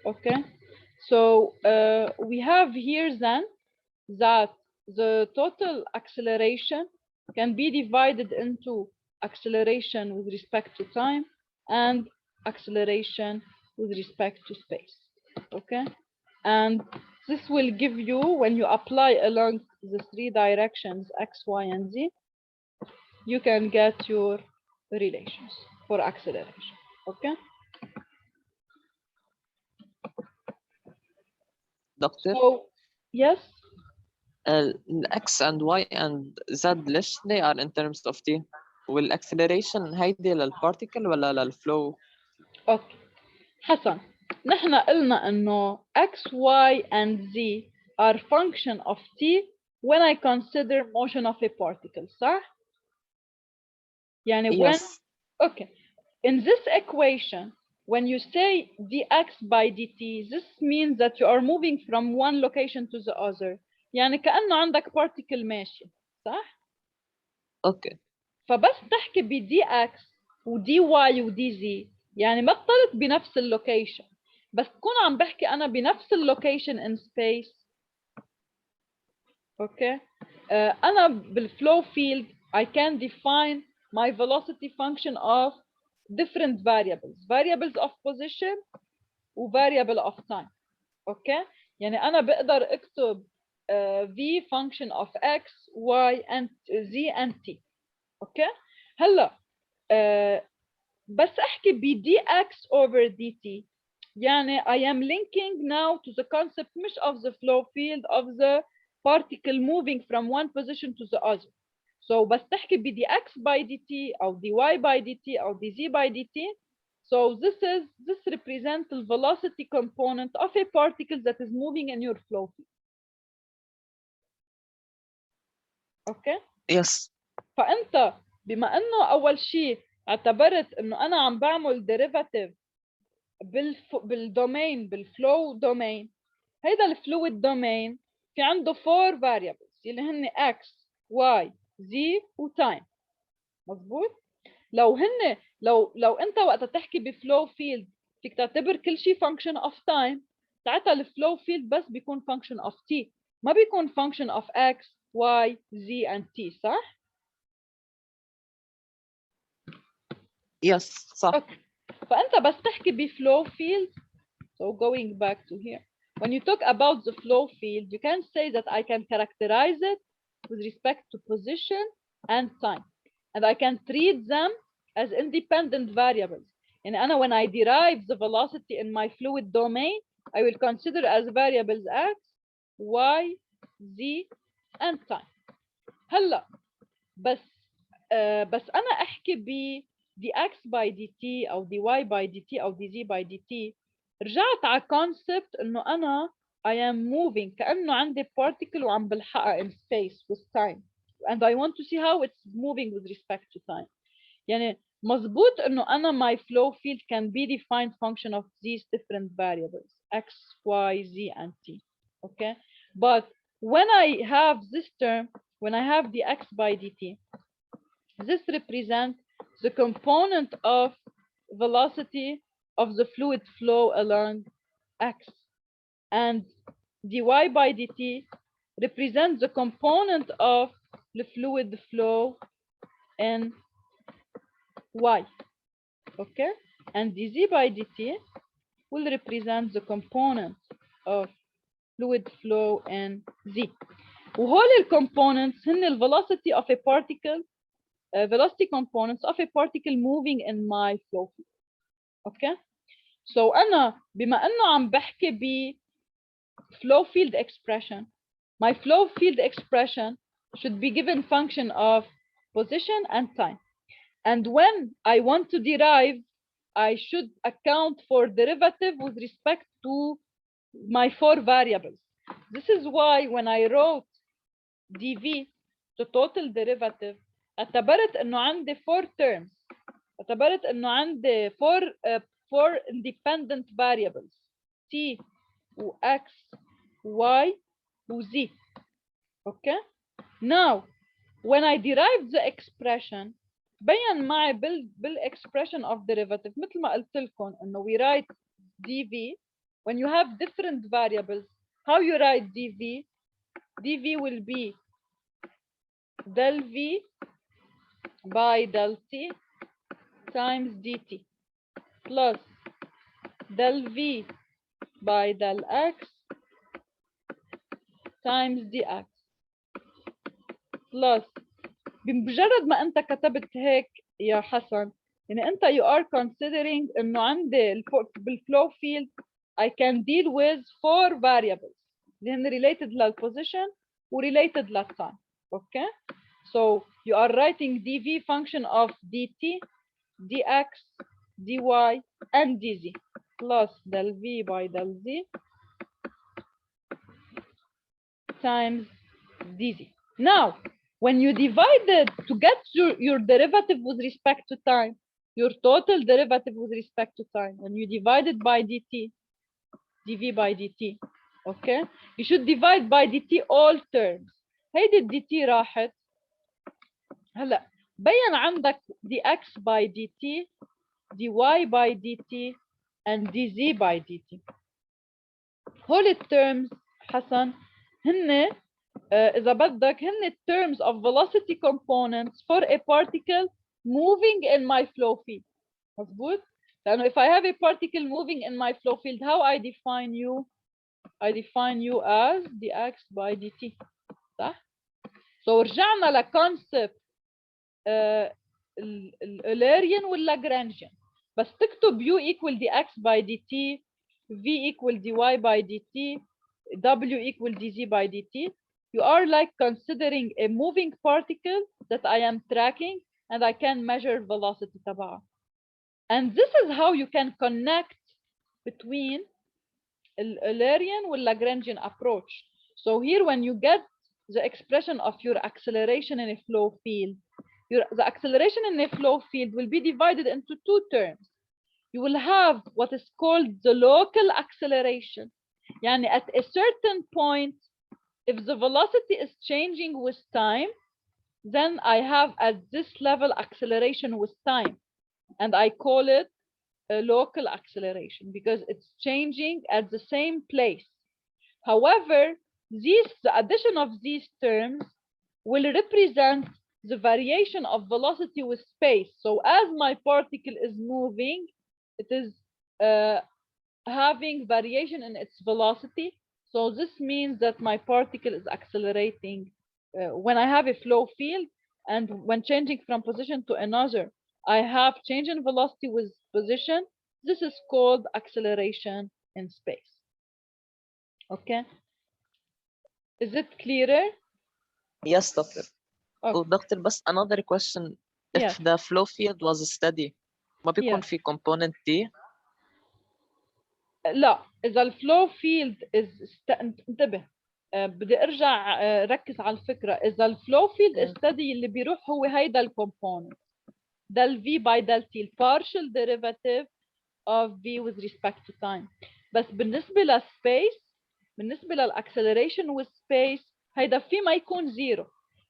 Okay, so we have here then that the total acceleration can be divided into acceleration with respect to time and acceleration with respect to space. Okay, and this will give you, when you apply along the three directions x, y, and z, you can get your relations for acceleration. Okay, دكتور so yes. x and y and z ليش they are in terms of t والاكسلريشن هيدي للبارتيكل ولا للفلو؟ اوكي حسن، نحن قلنا انه x, y and z are function of t when I consider motion of a particle، صح؟ يعني when yes okay, in this equation when you say dx by dt, this means that you are moving from one location to the other، يعني كأنه عندك particle ماشي، صح؟ اوكي فبس تحكي ب dx و dy و dz يعني ما اختلط بنفس اللوكيشن، بس تكون عم بحكي انا بنفس اللوكيشن in space. اوكي انا بالفlow field I can define my velocity function of different variables of position و variable of time. اوكي يعني انا بقدر اكتب v function of x, y and z and t. اوكي هلا بس احكي ب dx over dt يعني I am linking now to the concept مش of the flow field of the particle moving from one position to the other. So بس تحكي ب dx by dt أو dy by dt أو dz by dt, so this represents the velocity component of a particle that is moving in your flow field. اوكي yes فانت بما انه اول شيء اعتبرت انه انا عم بعمل derivative بالدومين بالفلو دومين، هيدا الفلويد دومين في عنده 4 variables اللي هن x, y, z وتايم. مظبوط؟ لو انت وقت تحكي بفلو فيلد فيك تعتبر كل شيء function of time، ساعتها الفلو فيلد بس بيكون function of t، ما بيكون function of x, y, z and t، صح؟ yes صح اوكي فانت بس تحكي بفلو فيلد. So going back to here, when you talk about the flow field, you can say that I can characterize it with respect to position and time, and I can treat them as independent variables. And Anna, when I derive the velocity in my fluid domain, I will consider as variables x, y, z, and time. هلا بس أنا أحكي ب dx by dt أو dy by dt أو dz by dt، رجعت على concept إنه أنا I am moving كأنه عندي particle وعم بلحقها in space with time, and I want to see how it's moving with respect to time. يعني مظبوط إنه أنا my flow field can be defined function of these different variables x, y, z, and t. Okay, but when I have this term, when I have dx by dt, this represents the component of velocity of the fluid flow along x, and dy by dt represents the component of the fluid flow in y. Okay, and dz by dt will represent the component of fluid flow in z. وهول الكomponents هن ال velocity of a particle, velocity components of a particle moving in my flow field. Okay, so أنا بما إنه عم بحكي ب flow field expression, my flow field expression should be given function of position and time. And when I want to derive, I should account for derivative with respect to my 4 variables. This is why when I wrote dv, the total derivative، اعتبرت انه عندي 4 terms، اعتبرت انه عندي 4 independent variables t و x y و z. Okay, now when I derived the expression بين معي بالاكسبريشن of derivative مثل ما قلت لكم انه we write dv when you have different variables, how you write dv? dv will be del v by del t times dt plus del v by del x times dx plus بمجرد ما انت كتبت هيك يا حسن يعني انت you are considering انه عندي بالفلو field I can deal with 4 variables اللي هن related للposition و related للtime. Okay, so you are writing dv function of dt dx dy and dz plus del v by del z times dz. Now when you divide it to get your derivative with respect to time, your total derivative with respect to time, when you divide it by dt, dv by dt, okay, you should divide by dt all terms. هيدي الdt راحت. هلا بين عندك dx by dt, dy by dt and dz by dt. هول الترمز حسن هن إذا بدك هن terms of velocity components for a particle moving in my flow field. مظبوط؟ لأنه if I have a particle moving in my flow field, how I define you? I define you as dx by dt. صح؟ So رجعنا لconcept الأوليريان واللاجرانجيان. بس تكتب u equal dx by dt, v equal dy by dt, w equal dz by dt. You are like considering a moving particle that I am tracking and I can measure velocity تبعها. And this is how you can connect between the Eulerian and Lagrangian approach. So here when you get the expression of your acceleration in a flow field, the acceleration in a flow field will be divided into 2 terms. You will have what is called the local acceleration. Yani at a certain point, if the velocity is changing with time, then I have at this level acceleration with time. And I call it a local acceleration because it's changing at the same place. However, the addition of these terms will represent the variation of velocity with space. So as my particle is moving, it is having variation in its velocity. So this means that my particle is accelerating when I have a flow field, and when changing from position to another, I have change in velocity with position. This is called acceleration in space. Okay. Is it clearer? Yes, doctor. Okay. Oh, doctor, بس another question. If Yes. the flow field was steady, ما بيكون Yes. في component T؟ لا، إذا الفلو فيلد انتبه، بدي ارجع ركز على الفكرة. إذا الفلو فيلد استدي اللي بيروح هو هيدا الكومبوننت del V by del T, partial derivative of V with respect to time. بس بالنسبة للسبيس، بالنسبة للأكسلريشن with space، هيدا في ما يكون زيرو.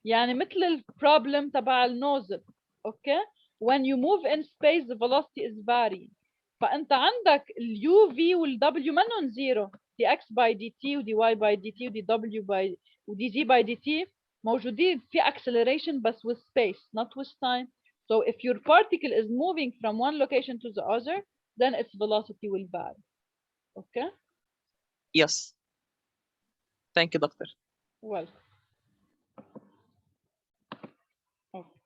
يعني مثل البروبلم تبع النوزل. اوكي؟ when you move in space the velocity is varying. فأنت عندك اليو في والدبليو منهم زيرو. دي اكس باي دي تي ودي واي باي دي تي ودي دبليو باي ودي زي باي دي تي موجودين في acceleration بس with space not with time. So if your particle is moving from one location to the other, then its velocity will vary. Okay? Yes. Thank you, doctor. Welcome. Okay.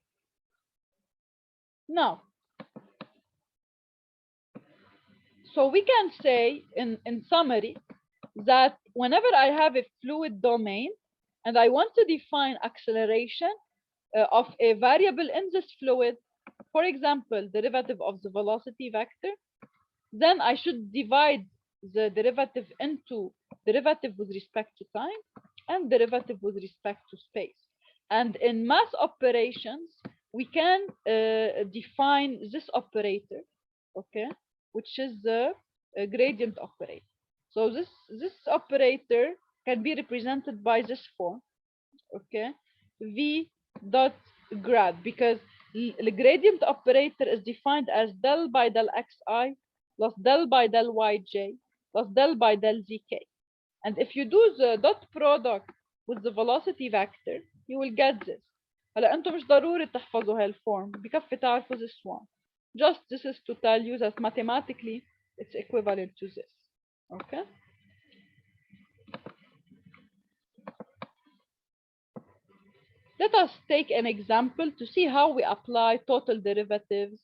Now, so we can say in summary that whenever I have a fluid domain and I want to define acceleration of a variable in this fluid, for example, derivative of the velocity vector, then I should divide the derivative into derivative with respect to time and derivative with respect to space. And in math operations, we can define this operator, okay, which is the gradient operator. So this operator can be represented by this form, okay, v dot grad, because the gradient operator is defined as del by del xi plus del by del yj plus del by del zk. And if you do the dot product with the velocity vector, you will get this. هلا انتم مش ضروري تحفظوا هالفورم، بكفي تعرفوا this one. Just this is to tell you that mathematically it's equivalent to this. Okay. Let us take an example to see how we apply total derivatives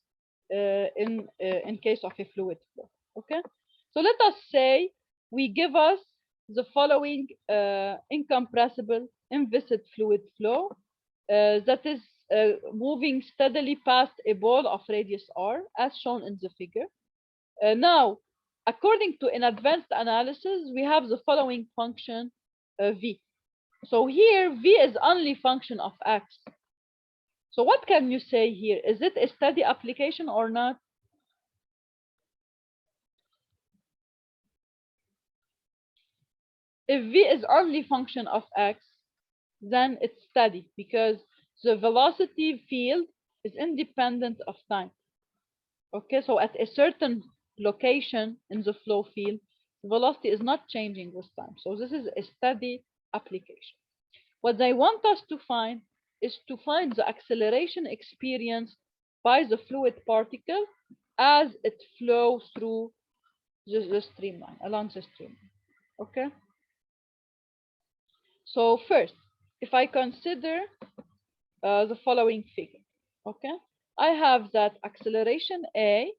in case of a fluid flow. Okay. So let us say we give us the following incompressible inviscid fluid flow that is moving steadily past a ball of radius r, as shown in the figure. Now, according to an advanced analysis, we have the following function v. So here v is only function of x. So what can you say here? Is it a steady application or not? If v is only function of x, then it's steady because the velocity field is independent of time. Okay, so at a certain location in the flow field, the velocity is not changing with time. So this is a steady application. What they want us to find is to find the acceleration experienced by the fluid particle as it flows through the streamline, along the streamline. Okay. So first, if I consider the following figure, okay, I have that acceleration A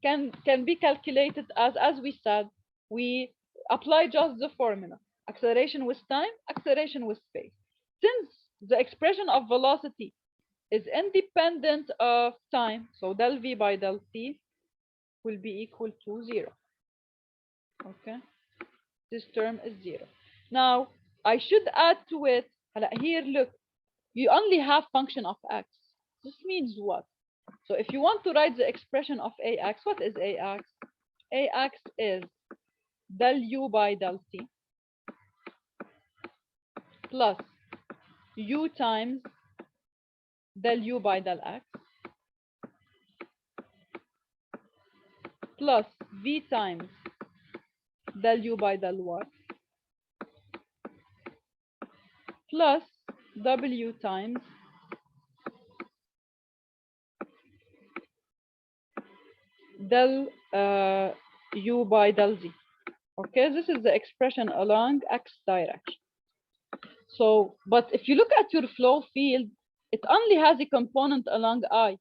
can be calculated as we said, we apply just the formula, acceleration with time, acceleration with space. Since the expression of velocity is independent of time, so del V by del T will be equal to 0. Okay, this term is 0. Now, I should add to it, here, look, you only have function of x. This means what? So if you want to write the expression of ax, what is ax? Ax is del u by del t plus u times del u by del x plus v times del u by del y plus w times del u by del z. Okay, this is the expression along x direction. So, but if you look at your flow field, it only has a component along I,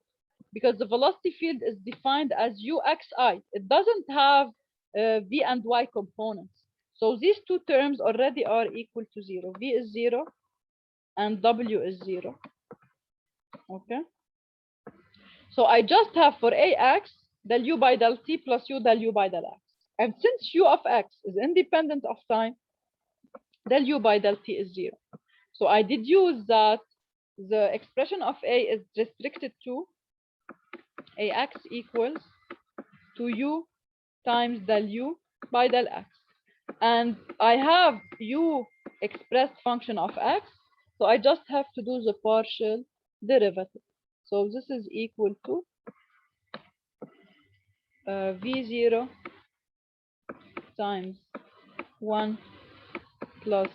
because the velocity field is defined as uxi. It doesn't have v and y components. So these two terms already are equal to 0. V is 0 and w is 0. Okay. So I just have for ax del u by del t plus u del u by del x. And since u of x is independent of time, del u by del t is 0. So I deduce that the expression of A is restricted to ax equals to u times del u by del x. And I have u expressed function of x, so I just have to do the partial derivative. So this is equal to v0 times 1 plus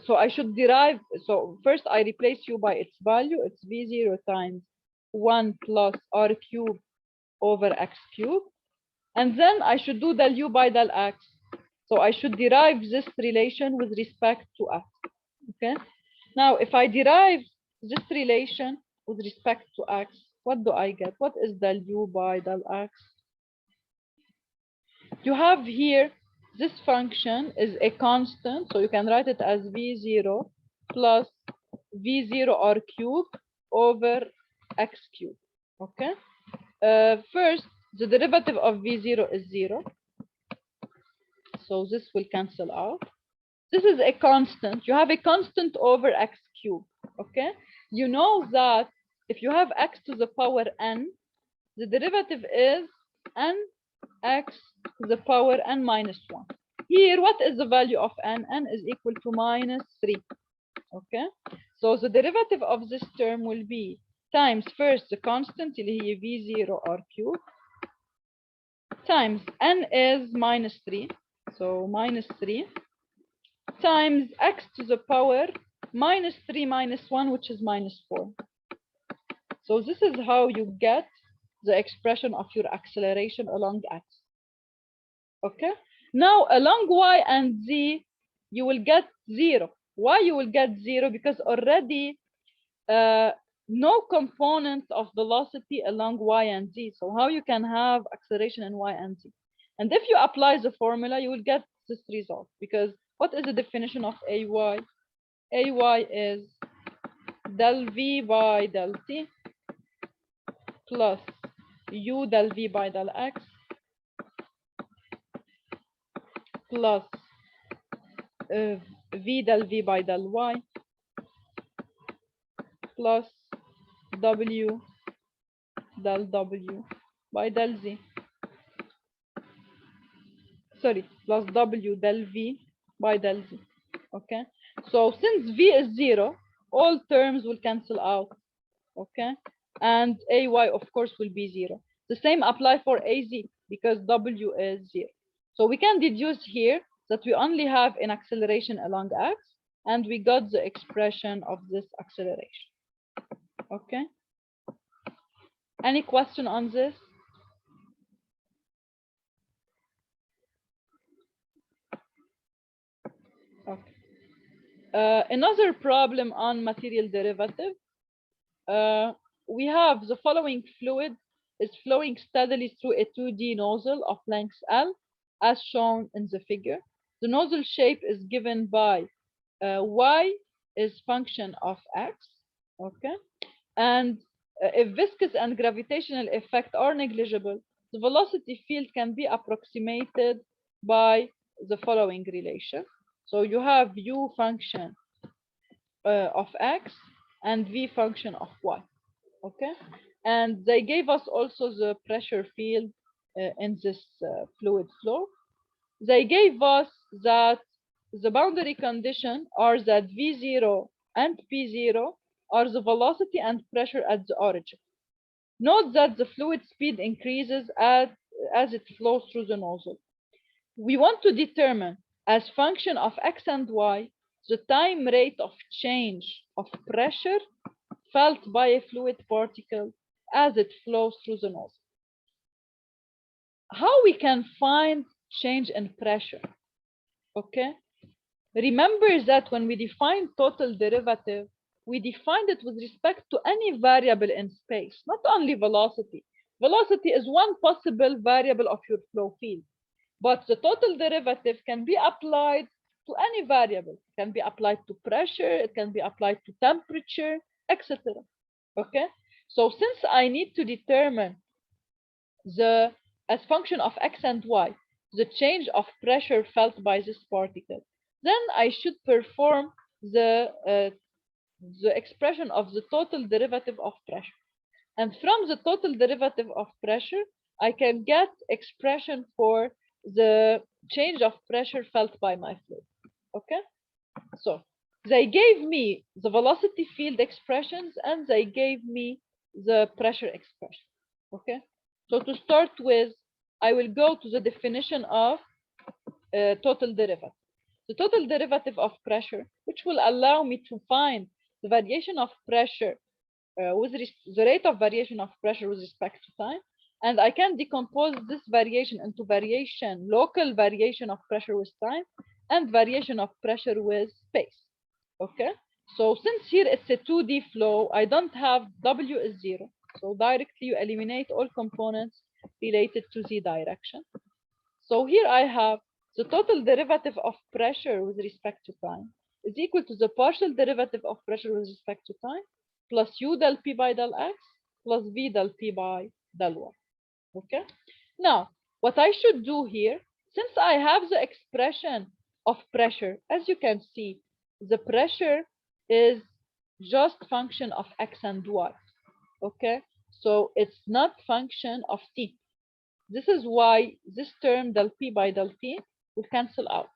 so I should derive, so first I replace u by its value, it's v0 times 1 plus r cubed over x cubed, and then I should do del u by del x, so I should derive this relation with respect to x. Okay, now if I derive this relation with respect to x, what do I get? What is del u by del x? You have here, this function is a constant, so you can write it as v0 plus v0 r cubed over x cubed. Okay. First, the derivative of v0 is 0, so this will cancel out. This is a constant. You have a constant over x cubed. Okay. You know that if you have x to the power n, the derivative is n x to the power n minus 1. Here, what is the value of n? N is equal to minus 3. Okay, so the derivative of this term will be times first the constant اللي هي v0 r cubed times n is -3, so -3 times x to the power -3 minus 1, which is -4. So this is how you get the expression of your acceleration along x. Okay. Now along y and z, you will get 0. Why you will get 0? Because already no component of velocity along y and z. So how you can have acceleration in y and z? And if you apply the formula, you will get this result. Because what is the definition of ay? Ay is del v by del t plus u del v by del x plus v del v by del y plus w del w by del z. Sorry, plus w del v by del z. Okay, so since v is 0, all terms will cancel out. Okay, and ay of course will be 0. The same apply for az because w is 0. So we can deduce here that we only have an acceleration along x, and we got the expression of this acceleration. Okay, any question on this? Okay. Another problem on material derivative. We have the following fluid is flowing steadily through a 2D nozzle of length L, as shown in the figure. The nozzle shape is given by y is function of x, okay? And if viscous and gravitational effect are negligible, the velocity field can be approximated by the following relation. So you have u function of x and v function of y, okay? And they gave us also the pressure field in this fluid flow. They gave us that the boundary condition are that v0 and p0 are the velocity and pressure at the origin. Note that the fluid speed increases as it flows through the nozzle. We want to determine as function of x and y the time rate of change of pressure felt by a fluid particle as it flows through the nozzle. How we can find change in pressure? Okay, remember that when we define total derivative, we defined it with respect to any variable in space, not only velocity. Velocity is one possible variable of your flow field, but the total derivative can be applied to any variable. It can be applied to pressure, it can be applied to temperature, etc. Okay, so since I need to determine the as function of x and y the change of pressure felt by this particle, then I should perform the expression of the total derivative of pressure. And from the total derivative of pressure, I can get expression for the change of pressure felt by my fluid. Okay, so they gave me the velocity field expressions and they gave me the pressure expression. Okay, so to start with, I will go to the definition of total derivative. The total derivative of pressure, which will allow me to find the variation of pressure the rate of variation of pressure with respect to time, and I can decompose this variation into local variation of pressure with time, and variation of pressure with space. Okay, so since here it's a 2D flow, I don't have W is 0, so directly you eliminate all components related to the direction. So here I have the total derivative of pressure with respect to time is equal to the partial derivative of pressure with respect to time plus u del p by del x plus v del p by del y. Okay. Now, what I should do here, since I have the expression of pressure, as you can see, the pressure is just function of x and y. Okay. So it's not function of t. This is why this term del p by del t will cancel out.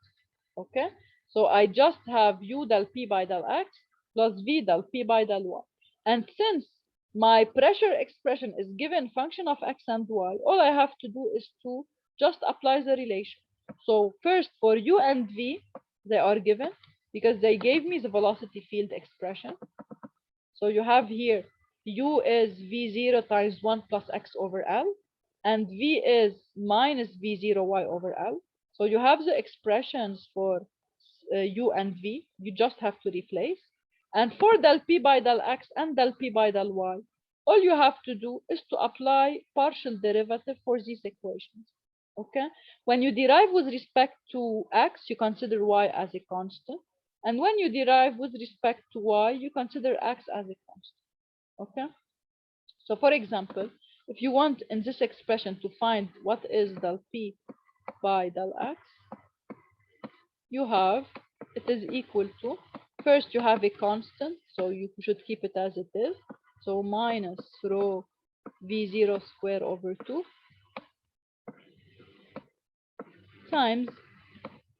Okay. So I just have u del p by del x plus v del p by del y. And since my pressure expression is given function of x and y, all I have to do is to just apply the relation. So first for u and v, they are given because they gave me the velocity field expression. So you have here u is v0 times 1 plus x over L, and v is minus v0 y over L. So you have the expressions for u and v. You just have to replace. And for del p by del x and del p by del y, all you have to do is to apply partial derivative for these equations. Okay? When you derive with respect to x, you consider y as a constant. And when you derive with respect to y, you consider x as a constant. Okay? So for example, if you want in this expression to find what is del p by del x, you have, it is equal to, first you have a constant, so you should keep it as it is. So minus rho v0 square over 2 times,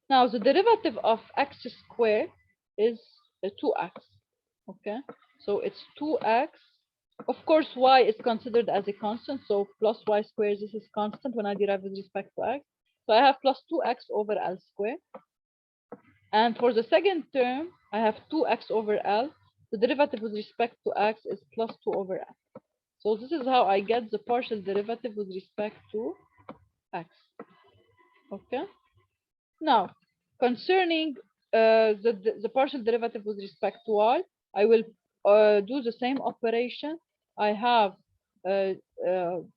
now the derivative of x squared is 2x. Okay, so it's 2x. Of course, y is considered as a constant, so plus y squared, this is constant when I derive with respect to x. So I have plus 2x over L squared. And for the second term, I have 2x over L. The derivative with respect to x is plus 2 over L. So this is how I get the partial derivative with respect to x. Okay. Now, concerning the partial derivative with respect to y, I will do the same operation. I have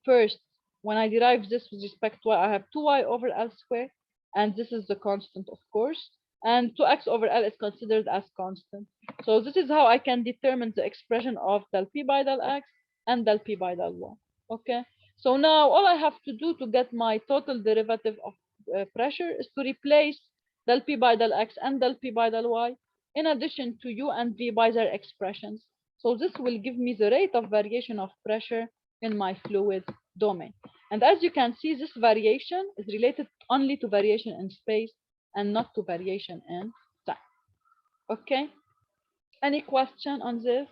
first, when I derive this with respect to y, I have 2y over L squared, and this is the constant, of course, and 2x over L is considered as constant. So this is how I can determine the expression of del p by del x and del p by del y. Okay, so now all I have to do to get my total derivative of pressure is to replace del p by del x and del p by del y in addition to u and v by their expressions. So this will give me the rate of variation of pressure in my fluid domain. And as you can see, this variation is related only to variation in space and not to variation in time. Okay, any question on this?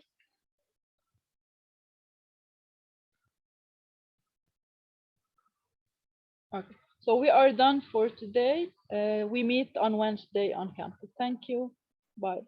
Okay, so we are done for today. We meet on Wednesday on campus. Thank you. Bye.